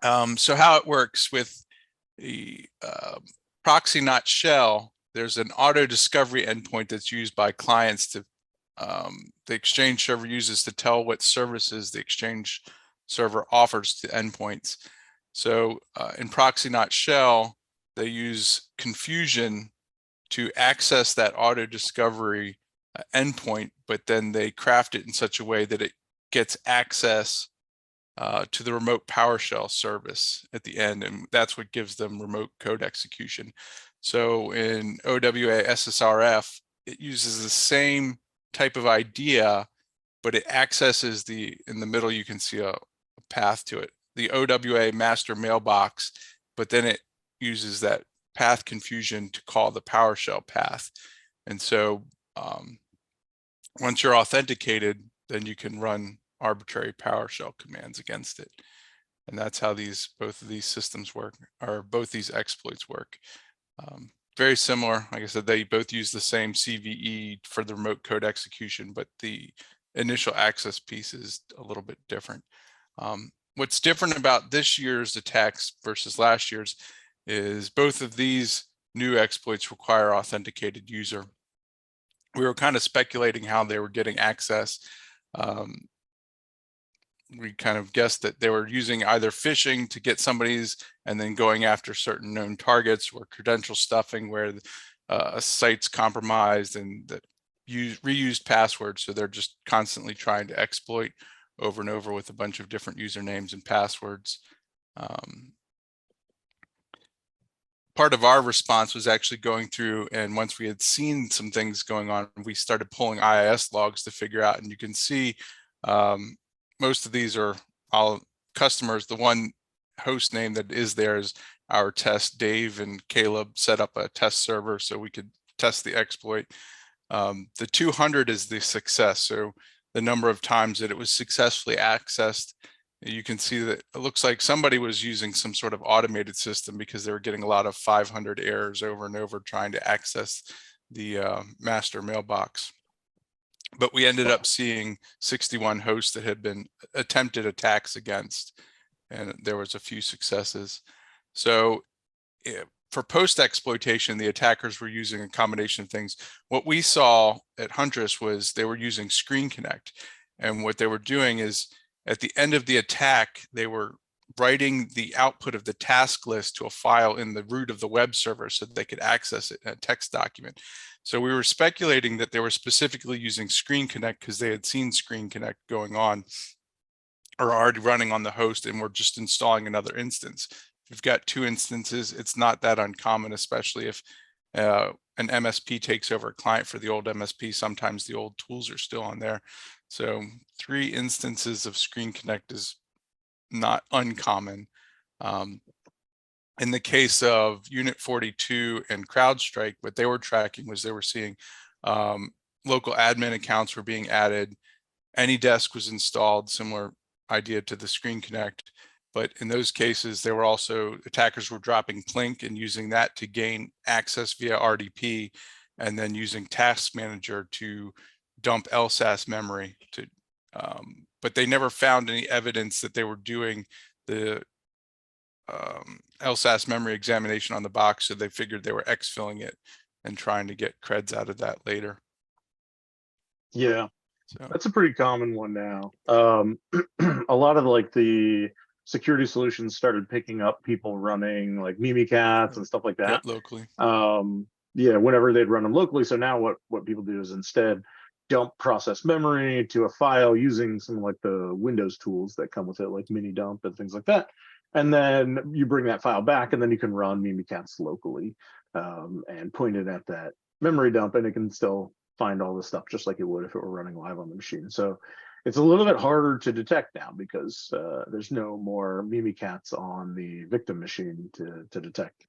So how it works with the ProxyNotShell, there's an auto discovery endpoint that's used by clients to the Exchange server uses to tell what services the Exchange server offers to endpoints. So in ProxyNotShell, they use confusion to access that auto discovery endpoint, but then they craft it in such a way that it gets access to the remote PowerShell service at the end, and that's what gives them remote code execution. So in OWA SSRF, it uses the same type of idea, but it accesses in the middle, you can see a path to it, the OWA master mailbox, but then it uses that path confusion to call the PowerShell path. And so once you're authenticated, then you can run arbitrary PowerShell commands against it. And that's how both of these systems work, or both these exploits work. Very similar. Like I said, they both use the same CVE for the remote code execution, but the initial access piece is a little bit different. What's different about this year's attacks versus last year's is both of these new exploits require authenticated user. We were kind of speculating how they were getting access. We kind of guessed that they were using either phishing to get somebody's and then going after certain known targets, or credential stuffing where a site's compromised and that reused passwords. So they're just constantly trying to exploit over and over with a bunch of different usernames and passwords. Part of our response was actually going through, and once we had seen some things going on, we started pulling IIS logs to figure out, and you can see most of these are all customers. The one host name that is there is our test. Dave and Caleb set up a test server so we could test the exploit. The 200 is the success, so the number of times that it was successfully accessed. You can see that it looks like somebody was using some sort of automated system, because they were getting a lot of 500 errors over and over trying to access the master mailbox. But we ended up seeing 61 hosts that had been attempted attacks against, and there was a few successes. So for post-exploitation, the attackers were using a combination of things. What we saw at Huntress was they were using Screen Connect, and what they were doing is at the end of the attack, they were writing the output of the task list to a file in the root of the web server so that they could access it in a text document. So we were speculating that they were specifically using Screen Connect because they had seen Screen Connect going on or already running on the host, and were just installing another instance. If you've got two instances, it's not that uncommon, especially if an MSP takes over a client for the old MSP. Sometimes the old tools are still on there. So 3 instances of Screen Connect is not uncommon. In the case of Unit 42 and CrowdStrike, what they were tracking was they were seeing local admin accounts were being added. AnyDesk was installed, similar idea to the Screen Connect. But in those cases, there were also attackers were dropping Plink and using that to gain access via RDP, and then using Task Manager to dump LSAS memory. But they never found any evidence that they were doing the LSAS memory examination on the box, so they figured they were exfilling it and trying to get creds out of that later. Yeah, so that's a pretty common one now. A lot of like the security solutions started picking up people running like Mimikatz and stuff like that. Yep, locally. Yeah, whenever they'd run them locally. So now what people do is instead dump process memory to a file using some like the Windows tools that come with it, like mini dump and things like that. And then you bring that file back, and then you can run Mimikatz locally and point it at that memory dump, and it can still find all the stuff just like it would if it were running live on the machine. So it's a little bit harder to detect now because there's no more Mimikatz on the victim machine to detect.